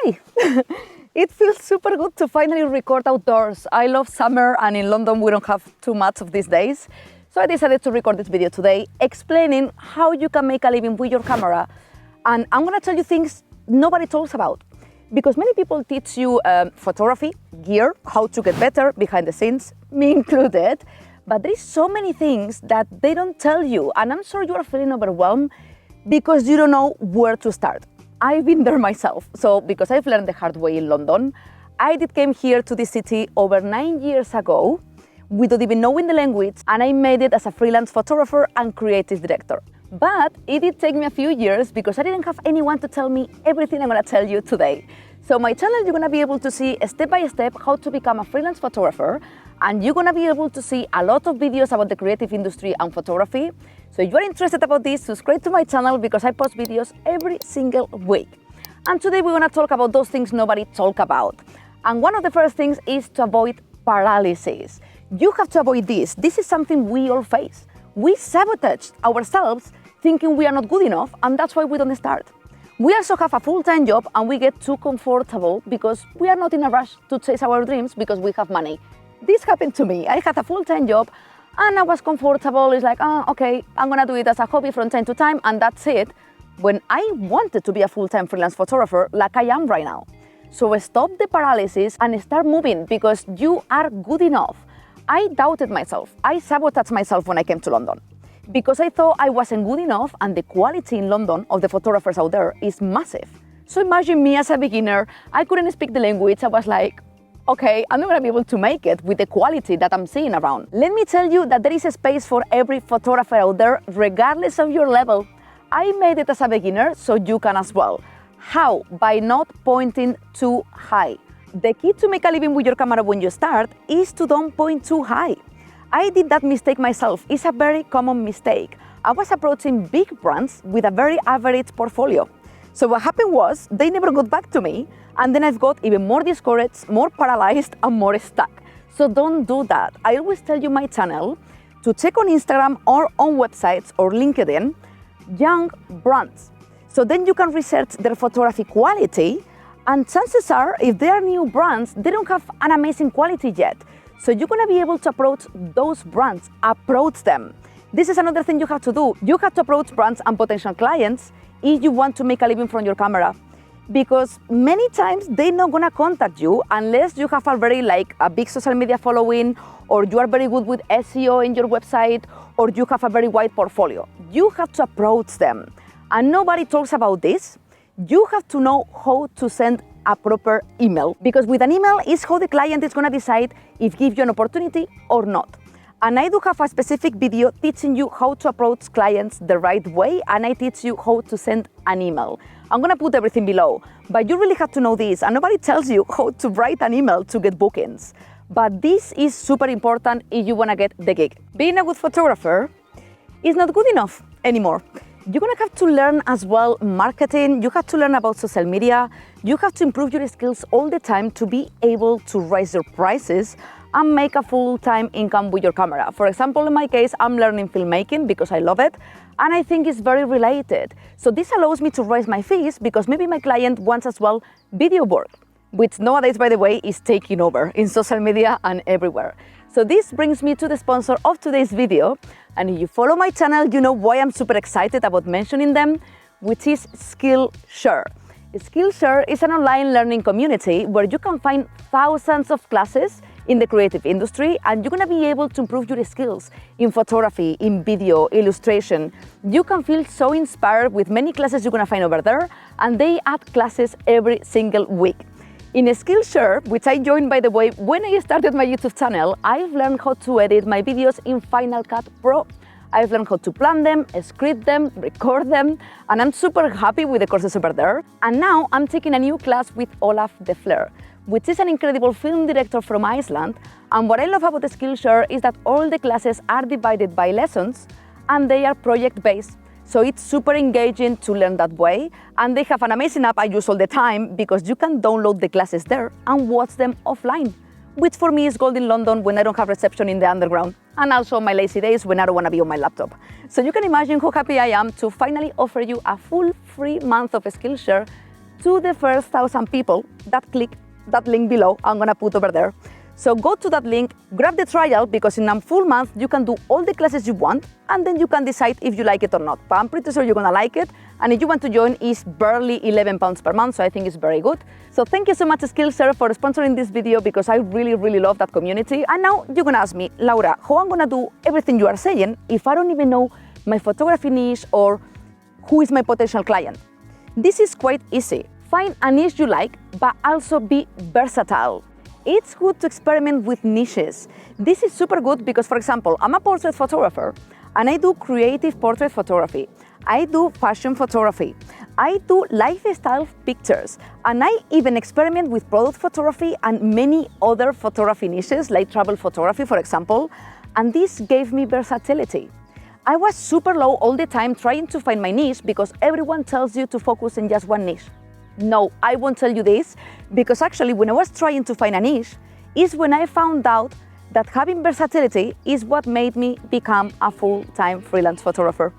Hi! It feels super good to finally record outdoors. I love summer, and in London we don't have too much of these days. So I decided to record this video today explaining how you can make a living with your camera. And I'm gonna tell you things nobody talks about. Because many people teach you photography, gear, how to get better, behind the scenes, me included. But there is so many things that they don't tell you. And I'm sure you are feeling overwhelmed because you don't know where to start. I've been there myself. So because I've learned the hard way in London, I came here to this city over 9 years ago without even knowing the language, and I made it as a freelance photographer and creative director. But it did take me a few years because I didn't have anyone to tell me everything I'm gonna tell you today. So my channel, you're gonna be able to see step by step how to become a freelance photographer, and you're gonna be able to see a lot of videos about the creative industry and photography. So if you're interested about this, subscribe to my channel because I post videos every single week. And today we're gonna talk about those things nobody talks about. And one of the first things is to avoid paralysis. You have to avoid this. This is something we all face. We sabotage ourselves thinking we are not good enough, and that's why we don't start. We also have a full-time job and we get too comfortable because we are not in a rush to chase our dreams because we have money. This happened to me. I had a full-time job and I was comfortable. It's like, oh, okay, I'm gonna do it as a hobby from time to time, and that's it. When I wanted to be a full-time freelance photographer like I am right now. So stop the paralysis and start moving because you are good enough. I doubted myself. I sabotaged myself when I came to London because I thought I wasn't good enough, and the quality in London of the photographers out there is massive. So imagine me as a beginner. I couldn't speak the language. I was like, okay, I'm not gonna be able to make it with the quality that I'm seeing around. Let me tell you that there is a space for every photographer out there, regardless of your level. I made it as a beginner, so you can as well. How? By not pointing too high. The key to make a living with your camera when you start is to don't point too high. I did that mistake myself. It's a very common mistake. I was approaching big brands with a very average portfolio. So what happened was they never got back to me, and then I've got even more discouraged, more paralyzed, and more stuck. So don't do that. I always tell you my channel to check on Instagram or on websites or LinkedIn, young brands. So then you can research their photography quality, and chances are, if they are new brands, they don't have an amazing quality yet. So you're gonna be able to approach those brands, approach them. This is another thing you have to do. You have to approach brands and potential clients if you want to make a living from your camera. Because many times they're not gonna contact you unless you have already like a big social media following, or you are very good with SEO in your website, or you have a very wide portfolio. You have to approach them. And nobody talks about this. You have to know how to send a proper email, because with an email is how the client is gonna decide if give you an opportunity or not. And I do have a specific video teaching you how to approach clients the right way, and I teach you how to send an email. I'm gonna put everything below, but you really have to know this, and nobody tells you how to write an email to get bookings. But this is super important if you wanna get the gig. Being a good photographer is not good enough anymore. You're gonna have to learn as well marketing, you have to learn about social media, you have to improve your skills all the time to be able to raise your prices and make a full-time income with your camera. For example, in my case, I'm learning filmmaking because I love it, and I think it's very related. So this allows me to raise my fees because maybe my client wants as well video work, which nowadays, by the way, is taking over in social media and everywhere. So this brings me to the sponsor of today's video, and if you follow my channel, you know why I'm super excited about mentioning them, which is Skillshare. Skillshare is an online learning community where you can find thousands of classes in the creative industry, and you're gonna be able to improve your skills in photography, in video, illustration. You can feel so inspired with many classes you're gonna find over there, and they add classes every single week. In Skillshare, which I joined, by the way, when I started my YouTube channel, I've learned how to edit my videos in Final Cut Pro. I've learned how to plan them, script them, record them, and I'm super happy with the courses over there. And now I'm taking a new class with Olaf de Flair, which is an incredible film director from Iceland. And what I love about the Skillshare is that all the classes are divided by lessons and they are project-based. So it's super engaging to learn that way, and they have an amazing app I use all the time because you can download the classes there and watch them offline, which for me is gold in London when I don't have reception in the underground, and also on my lazy days when I don't want to be on my laptop. So you can imagine how happy I am to finally offer you a full free month of Skillshare to the first 1,000 people that click that link below. I'm gonna put over there. So go to that link, grab the trial, because in a full month you can do all the classes you want, and then you can decide if you like it or not. But I'm pretty sure you're gonna like it, and if you want to join, it's barely £11 per month, so I think it's very good. So thank you so much, Skillshare, for sponsoring this video, because I really love that community. And now you're gonna ask me, Laura, how I'm gonna do everything you are saying if I don't even know my photography niche or who is my potential client? This is quite easy. Find a niche you like, but also be versatile. It's good to experiment with niches. This is super good because, for example, I'm a portrait photographer and I do creative portrait photography. I do fashion photography. I do lifestyle pictures, and I even experiment with product photography and many other photography niches like travel photography, for example, and this gave me versatility. I was super low all the time trying to find my niche because everyone tells you to focus in just one niche. No, I won't tell you this, because actually when I was trying to find a niche is when I found out that having versatility is what made me become a full-time freelance photographer.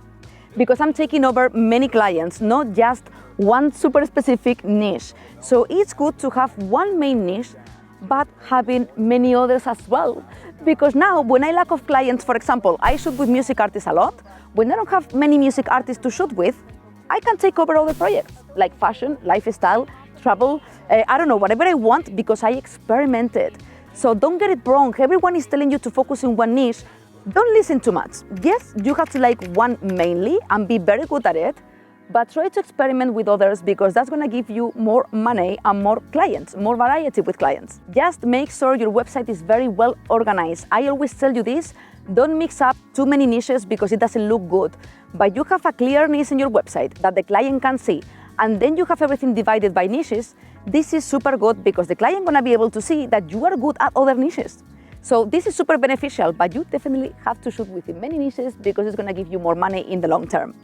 Because I'm taking over many clients, not just one super specific niche. So it's good to have one main niche, but having many others as well. Because now when I lack of clients, for example, I shoot with music artists a lot. When I don't have many music artists to shoot with, I can take over other projects like fashion, lifestyle, travel, I don't know, whatever I want, because I experimented. So don't get it wrong. Everyone is telling you to focus in one niche. Don't listen too much. Yes, you have to like one mainly and be very good at it, but try to experiment with others, because that's gonna give you more money and more clients, more variety with clients. Just make sure your website is very well organized. I always tell you this, don't mix up too many niches because it doesn't look good. But you have a clear niche in your website that the client can see, and then you have everything divided by niches. This is super good because the client gonna be able to see that you are good at other niches. So this is super beneficial, but you definitely have to shoot within many niches because it's gonna give you more money in the long term.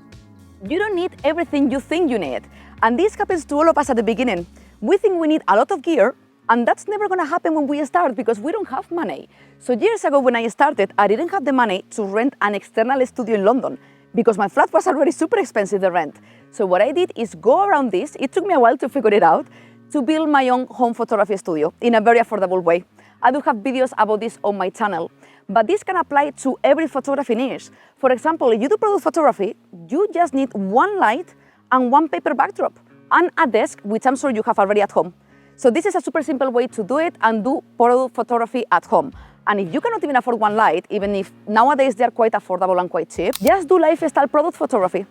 You don't need everything you think you need. And this happens to all of us at the beginning. We think we need a lot of gear, and that's never gonna happen when we start because we don't have money. So years ago when I started, I didn't have the money to rent an external studio in London because my flat was already super expensive to rent. So what I did is go around this, it took me a while to figure it out, to build my own home photography studio in a very affordable way. I do have videos about this on my channel, but this can apply to every photography niche. For example, if you do product photography, you just need one light and one paper backdrop and a desk, which I'm sure you have already at home. So this is a super simple way to do it and do product photography at home. And if you cannot even afford one light, even if nowadays they are quite affordable and quite cheap, just do lifestyle product photography.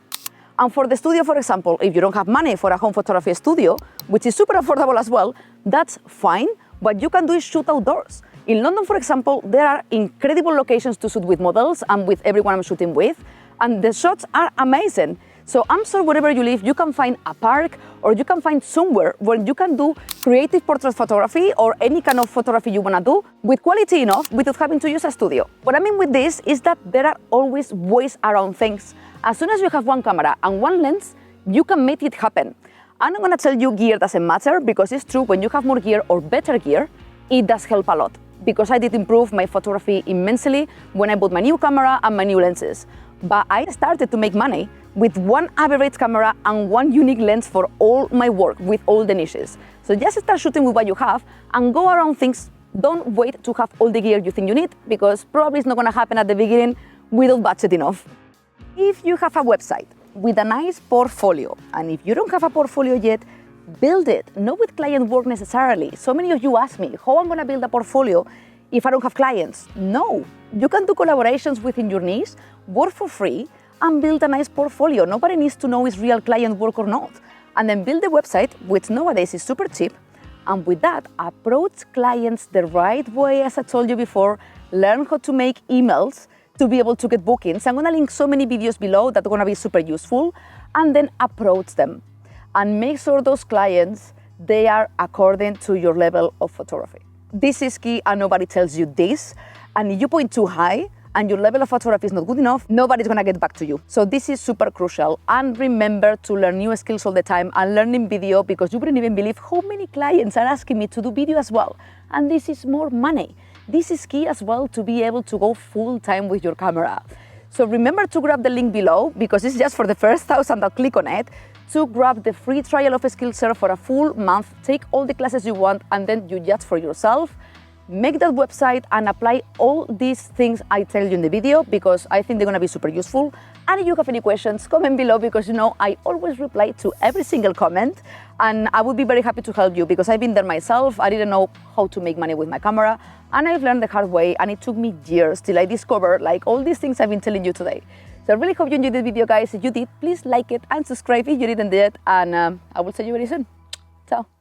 And for the studio, for example, if you don't have money for a home photography studio, which is super affordable as well, that's fine. What you can do is shoot outdoors. In London, for example, there are incredible locations to shoot with models and with everyone I'm shooting with, and the shots are amazing. So I'm sure wherever you live, you can find a park or you can find somewhere where you can do creative portrait photography or any kind of photography you want to do with quality enough without having to use a studio. What I mean with this is that there are always ways around things. As soon as you have one camera and one lens, you can make it happen. I'm not going to tell you gear doesn't matter, because it's true, when you have more gear or better gear, it does help a lot. Because I did improve my photography immensely when I bought my new camera and my new lenses. But I started to make money with one average camera and one unique lens for all my work with all the niches. So just start shooting with what you have and go around things. Don't wait to have all the gear you think you need, because probably it's not going to happen at the beginning without budget enough. If you have a website with a nice portfolio, and if you don't have a portfolio yet, build it, not with client work necessarily. So many of you ask me, how I'm going to build a portfolio if I don't have clients? No, you can do collaborations within your niche, work for free, and build a nice portfolio. Nobody needs to know is real client work or not. And then build the website, which nowadays is super cheap. And with that, approach clients the right way, as I told you before. Learn how to make emails to be able to get bookings. I'm going to link so many videos below that are going to be super useful. And then approach them. And make sure those clients, they are according to your level of photography. This is key, and nobody tells you this. And if you point too high, and your level of photography is not good enough, nobody's gonna get back to you. So this is super crucial. And remember to learn new skills all the time and learning video, because you wouldn't even believe how many clients are asking me to do video as well. And this is more money. This is key as well, to be able to go full time with your camera. So remember to grab the link below, because it's just for the first 1,000 that click on it, to grab the free trial of Skillshare for a full month, take all the classes you want, and then you judge for yourself. Make that website and apply all these things I tell you in the video, because I think they're gonna be super useful. And if you have any questions, comment below, because you know I always reply to every single comment, and I would be very happy to help you, because I've been there myself. I didn't know how to make money with my camera, and I've learned the hard way, and it took me years till I discovered like all these things I've been telling you today. So I really hope you enjoyed this video, guys. If you did, please like it and subscribe if you didn't yet, and I will see you very soon. Ciao.